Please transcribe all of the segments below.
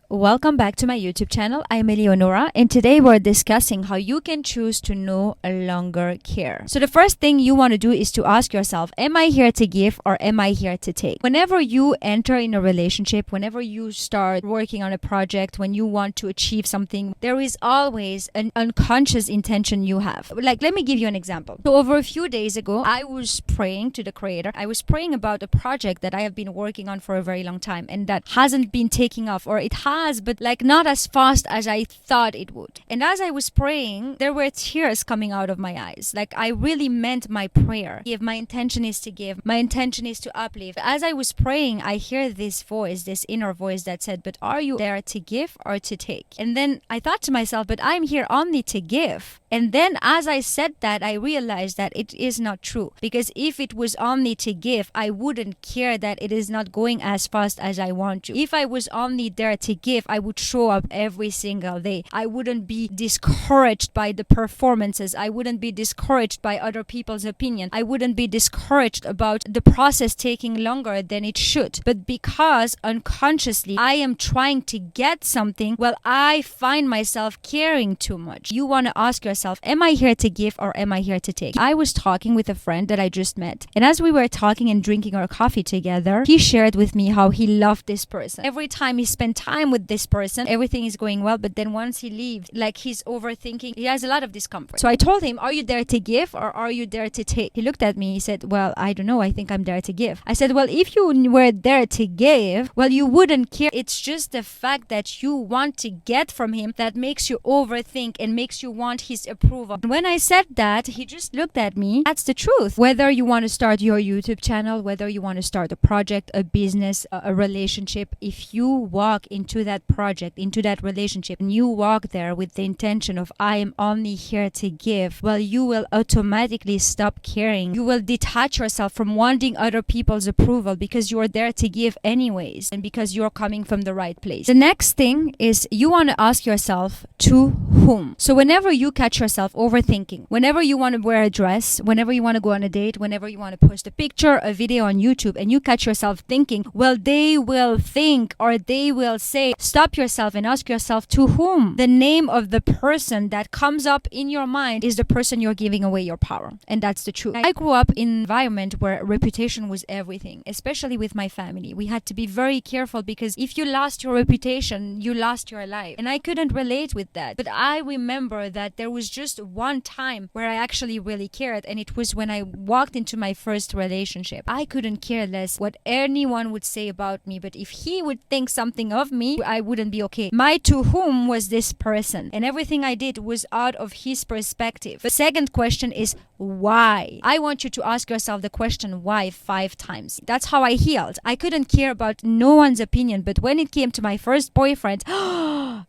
welcome back to my YouTube channel. I'm Eleonora, and today we're discussing how you can choose to no longer care. So the first thing you want to do is to ask yourself, am I here to give or am I here to take? Whenever you enter in a relationship, whenever you start working on a project, when you want to achieve something, there is always an unconscious intention you have. Like, let me give you an example. So over a few days ago, I was praying to the Creator. I was praying about a project that I have been working on for a very long time and that hasn't been taking off, or it has, but like not as fast as I thought it would. And as I was praying, there were tears coming out of my eyes. Like, I really meant my prayer. My intention is to give. My intention is to uplift. As I was praying, I hear this voice, this inner voice that said, but are you there to give or to take? And then I thought to myself, but I'm here only to give. And then as I said that, I realized that it is not true. Because if it was only to give, I wouldn't care that it is not going as fast as I want to. If I was only there to give, I would show up every single day. I wouldn't be discouraged by the performances. I wouldn't be discouraged by other people's opinion. I wouldn't be discouraged about the process taking longer than it should. But because unconsciously I am trying to get something, well, I find myself caring too much. You want to ask yourself, am I here to give or am I here to take? I was talking with a friend that I just met, and as we were talking and drinking our coffee together, he shared with me how he loved this person. Every time he spent time with this person, everything is going well, but then once he leaves, like, he's overthinking. He has a lot of discomfort. So I told him, are you there to give or are you there to take? He looked at me, he said, well, I don't know, I think I'm there to give. I said, well, if you were there to give, well, you wouldn't care. It's just the fact that you want to get from him that makes you overthink and makes you want his approval. When I said that, he just looked at me. That's the truth. Whether you want to start your YouTube channel, whether you want to start a project, a business, a relationship, if you walk into that project, into that relationship, and you walk there with the intention of, I am only here to give, well, you will automatically stop caring. You will detach yourself from wanting other people's approval because you are there to give anyways, and because you're coming from the right place. The next thing is you want to ask yourself, to whom? So whenever you catch yourself overthinking, whenever you want to wear a dress, whenever you want to go on a date, whenever you want to post a picture, a video on YouTube, and you catch yourself thinking, well, they will think or they will say, stop yourself and ask yourself, to whom? The name of the person that comes up in your mind is the person you're giving away your power. And that's the truth. I grew up in an environment where reputation was everything, especially with my family. We had to be very careful because if you lost your reputation, you lost your life. And I couldn't relate with that. But I remember that there was just one time where I actually really cared, and it was when I walked into my first relationship. I couldn't care less what anyone would say about me, but if he would think something of me, I wouldn't be okay. My to whom was this person, and everything I did was out of his perspective. The second question is why. I want you to ask yourself the question why 5 times. That's how I healed. I couldn't care about no one's opinion, but when it came to my first boyfriend,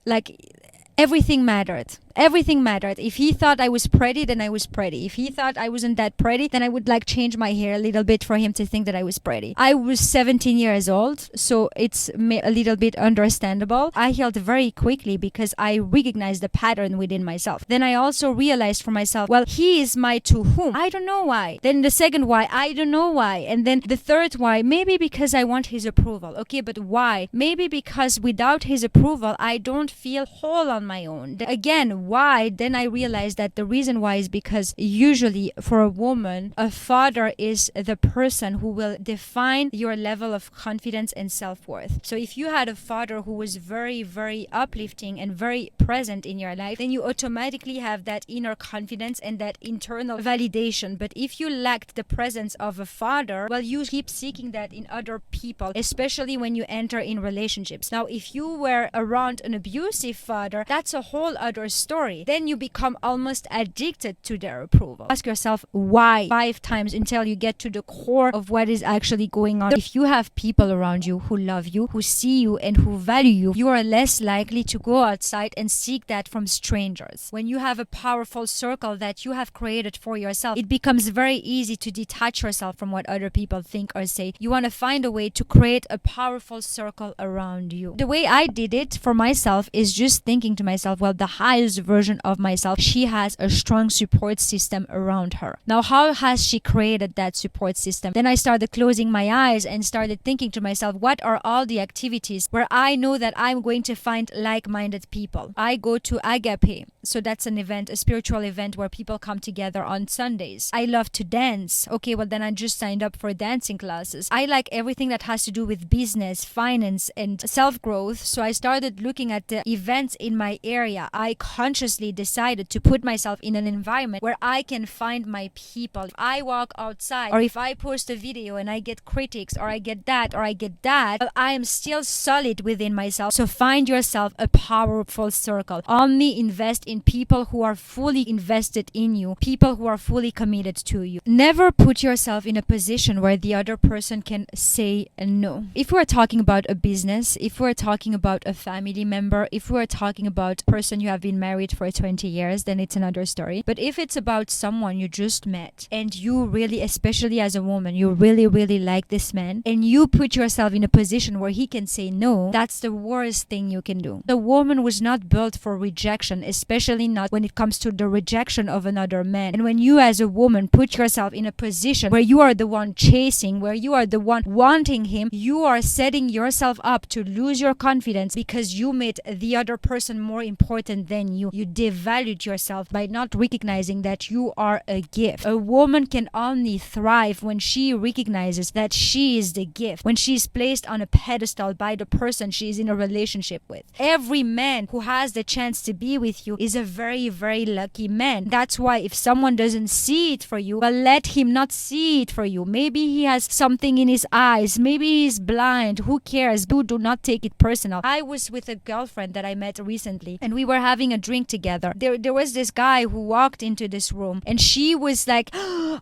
like, everything mattered. Everything mattered. If he thought I was pretty, then I was pretty. If he thought I wasn't that pretty, then I would like change my hair a little bit for him to think that I was pretty. I was 17 years old, so it's a little bit understandable. I healed very quickly because I recognized the pattern within myself. Then I also realized for myself, well, he is my to whom. I don't know why. Then the second why, I don't know why. And then the third why, maybe because I want his approval. Okay, but why? Maybe because without his approval, I don't feel whole on my own. Again, why? Then I realized that the reason why is because usually for a woman, a father is the person who will define your level of confidence and self-worth. So if you had a father who was very, very uplifting and very present in your life, then you automatically have that inner confidence and that internal validation. But if you lacked the presence of a father, well, you keep seeking that in other people, especially when you enter in relationships. Now, if you were around an abusive father, that's a whole other story. Then you become almost addicted to their approval. Ask yourself why 5 times until you get to the core of what is actually going on. If you have people around you who love you, who see you, and who value you, you are less likely to go outside and seek that from strangers. When you have a powerful circle that you have created for yourself, it becomes very easy to detach yourself from what other people think or say. You want to find a way to create a powerful circle around you. The way I did it for myself is just thinking to myself, well, the highest version of myself, she has a strong support system around her. Now, how has she created that support system? Then I started closing my eyes and started thinking to myself, what are all the activities where I know that I'm going to find like-minded people? I go to 𝐊𝐶𝐕𝐎𝐝. So that's an event, a spiritual event where people come together on Sundays. I love to dance. Okay, well then I just signed up for dancing classes. I like everything that has to do with business, finance, and self-growth. So I started looking at the events in my area. I consciously decided to put myself in an environment where I can find my people. If I walk outside or if I post a video and I get critics or I get that or I get that, well, I am still solid within myself. So find yourself a powerful circle. Only invest in people who are fully invested in you, people who are fully committed to you. Never put yourself in a position where the other person can say no. If we're talking about a business, if we're talking about a family member, if we're talking about a person you have been married for 20 years, then it's another story. But if it's about someone you just met and you really, especially as a woman, you really, really like this man and you put yourself in a position where he can say no, that's the worst thing you can do. The woman was not built for rejection, especially not when it comes to the rejection of another man. And when you as a woman put yourself in a position where you are the one chasing, where you are the one wanting him, you are setting yourself up to lose your confidence because you made the other person more important than you. You devalued yourself by not recognizing that you are a gift. A woman can only thrive when she recognizes that she is the gift, when she is placed on a pedestal by the person she is in a relationship with. Every man who has the chance to be with you is a very, very lucky man. That's why if someone doesn't see it for you, well, let him not see it for you. Maybe he has something in his eyes. Maybe he's blind. Who cares? Do not take it personal. I was with a girlfriend that I met recently and we were having a drink together. There was this guy who walked into this room and she was like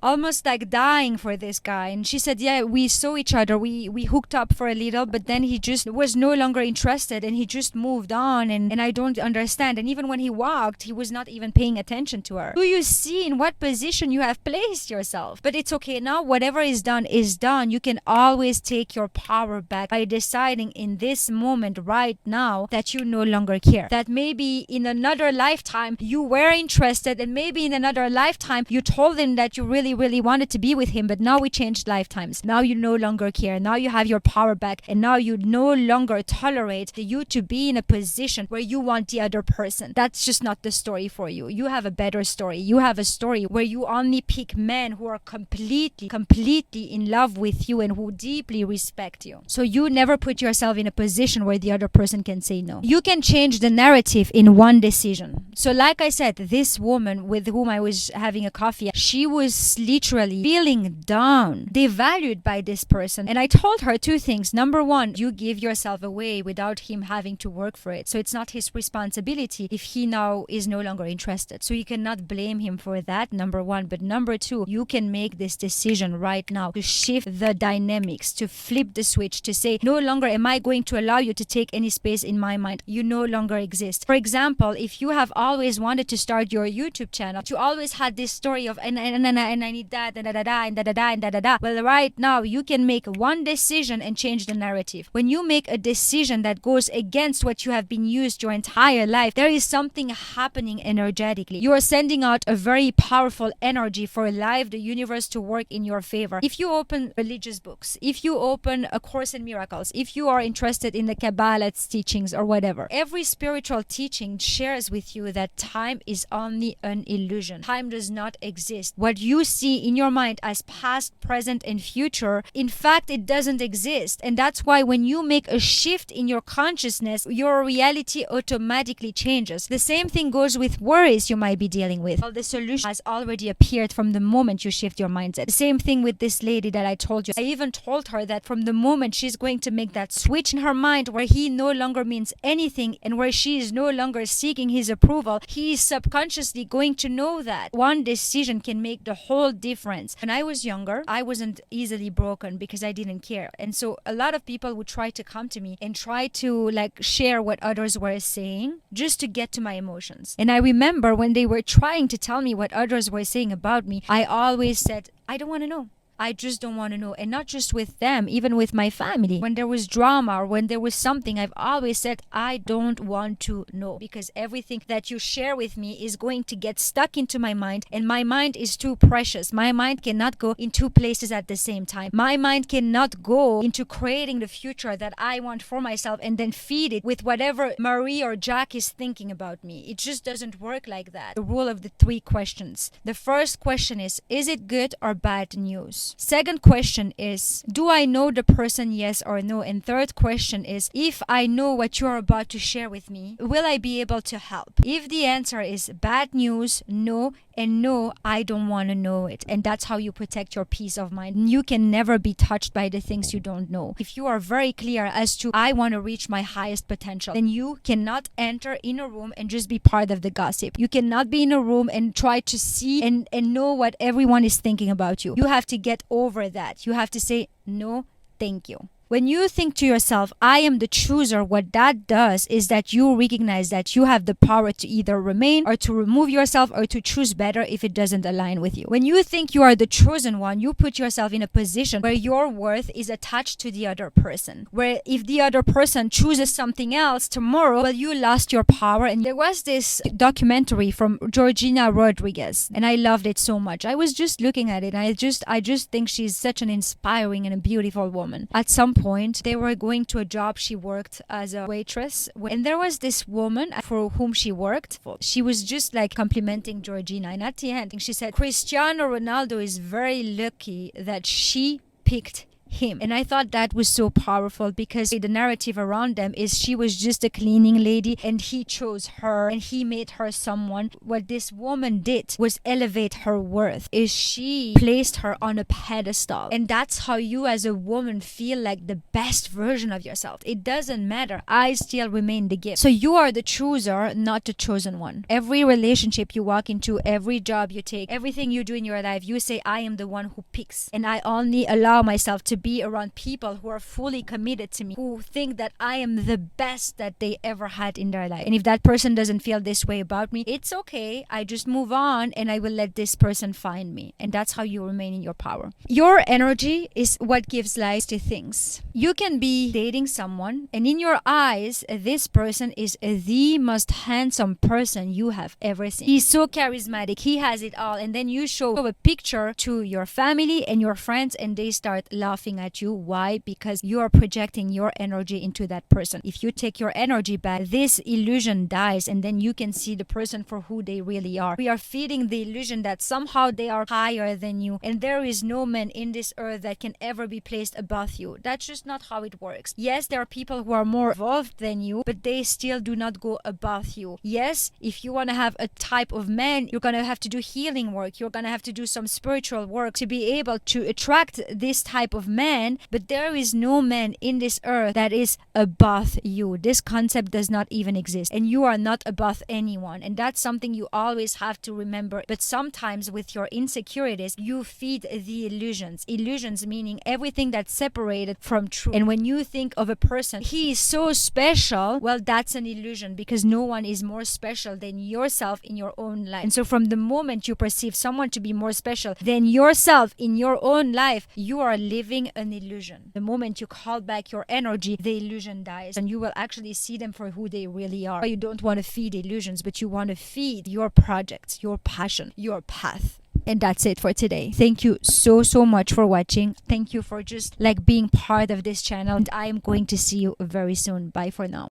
almost like dying for this guy. And she said, yeah, we saw each other. We hooked up for a little, but then he just was no longer interested and he just moved on and I don't understand. And even when he walked, he was not even paying attention to her. Do you see in what position you have placed yourself? But it's okay now. Whatever is done is done. You can always take your power back by deciding in this moment right now that you no longer care. That maybe in another lifetime you were interested and maybe in another lifetime you told him that you really, really wanted to be with him, but now we changed lifetimes. Now you no longer care. Now you have your power back and now you no longer tolerate you to be in a position where you want the other person. That's just not the story for you. You have a better story. You have a story where you only pick men who are completely in love with you and who deeply respect you. So you never put yourself in a position where the other person can say no. You can change the narrative in one decision. So like I said, this woman with whom I was having a coffee, she was literally feeling down, devalued by this person. And I told her two things. Number one, you give yourself away without him having to work for it. So it's not his responsibility if he now is no longer interested. So you cannot blame him for that, number one. But number two, you can make this decision right now to shift the dynamics, to flip the switch, to say, no longer am I going to allow you to take any space in my mind. You no longer exist. For example, if you have always wanted to start your YouTube channel, you always had this story of and I need that and da. Well, right now you can make one decision and change the narrative. When you make a decision that goes against what you have been used your entire life, there is something happening energetically. You are sending out a very powerful energy for life, the universe to work in your favor. If you open religious books, if you open A Course in Miracles, if you are interested in the Kabbalah's teachings or whatever, every spiritual teaching shares with you that time is only an illusion. Time does not exist. What you see in your mind as past, present, and future, in fact, it doesn't exist. And that's why when you make a shift in your consciousness, your reality automatically changes. The same thing goes with worries you might be dealing with. Well, the solution has already appeared from the moment you shift your mindset. The same thing with this lady that I told you. I even told her that from the moment she's going to make that switch in her mind where he no longer means anything and where she is no longer seeking his approval, he is subconsciously going to know that. One decision can make the whole difference. When I was younger, I wasn't easily broken because I didn't care. And so a lot of people would try to come to me and try to share what others were saying just to get to my emotions. And I remember when they were trying to tell me what others were saying about me, I always said, I don't want to know. I just don't want to know. And not just with them, even with my family. When there was drama or when there was something, I've always said, I don't want to know, because everything that you share with me is going to get stuck into my mind, and my mind is too precious. My mind cannot go in two places at the same time. My mind cannot go into creating the future that I want for myself and then feed it with whatever Marie or Jack is thinking about me. It just doesn't work like that. The rule of the 3 questions. The first question is it good or bad news? Second question is, do I know the person, yes or no? And third question is, if I know what you're about to share with me, will I be able to help? If the answer is bad news, no, and no, I don't want to know it. And that's how you protect your peace of mind. You can never be touched by the things you don't know. If you are very clear as to, I want to reach my highest potential, then you cannot enter in a room and just be part of the gossip. You cannot be in a room and try to see and know what everyone is thinking about you. You have to get over that. You have to say, no, thank you. When you think to yourself, I am the chooser, what that does is that you recognize that you have the power to either remain or to remove yourself or to choose better if it doesn't align with you. When you think you are the chosen one, you put yourself in a position where your worth is attached to the other person. Where if the other person chooses something else tomorrow, well, you lost your power. And there was this documentary from Georgina Rodriguez, and I loved it so much. I was just looking at it, and I just think she's such an inspiring and a beautiful woman. At some point, they were going to a job. She worked as a waitress, and there was this woman for whom she worked. She was just like complimenting Georgina, and at the end she said, Cristiano Ronaldo is very lucky that she picked him. And I thought that was so powerful, because the narrative around them is she was just a cleaning lady and he chose her and he made her someone. What this woman did was elevate her worth. Is she placed her on a pedestal, and that's how you as a woman feel like the best version of yourself. It doesn't matter, I still remain the gift. So you are the chooser, not the chosen one. Every relationship you walk into, every job you take, everything you do in your life, you say, I am the one who picks, and I only allow myself to be around people who are fully committed to me, who think that I am the best that they ever had in their life. And if that person doesn't feel this way about me, it's okay. I just move on and I will let this person find me. And that's how you remain in your power. Your energy is what gives life to things. You can be dating someone, and in your eyes, this person is the most handsome person you have ever seen. He's so charismatic. He has it all. And then you show a picture to your family and your friends, and they start laughing at you. Why? Because you are projecting your energy into that person. If you take your energy back, this illusion dies, and then you can see the person for who they really are. We are feeding the illusion that somehow they are higher than you, and there is no man in this earth that can ever be placed above you. That's just not how it works. Yes, there are people who are more evolved than you, but they still do not go above you. Yes, if you want to have a type of man, you're going to have to do healing work. You're going to have to do some spiritual work to be able to attract this type of man, but there is no man in this earth that is above you. This concept does not even exist, and you are not above anyone, and that's something you always have to remember. But sometimes with your insecurities, you feed the illusions meaning everything that's separated from truth. And when you think of a person, he is so special, well, that's an illusion, because no one is more special than yourself in your own life. And so from the moment you perceive someone to be more special than yourself in your own life, you are living an illusion. The moment you call back your energy, the illusion dies, and you will actually see them for who they really are. You don't want to feed illusions, but you want to feed your projects, your passion, your path. And that's it for today. Thank you so much for watching. Thank you for just like being part of this channel, and I am going to see you very soon. Bye for now.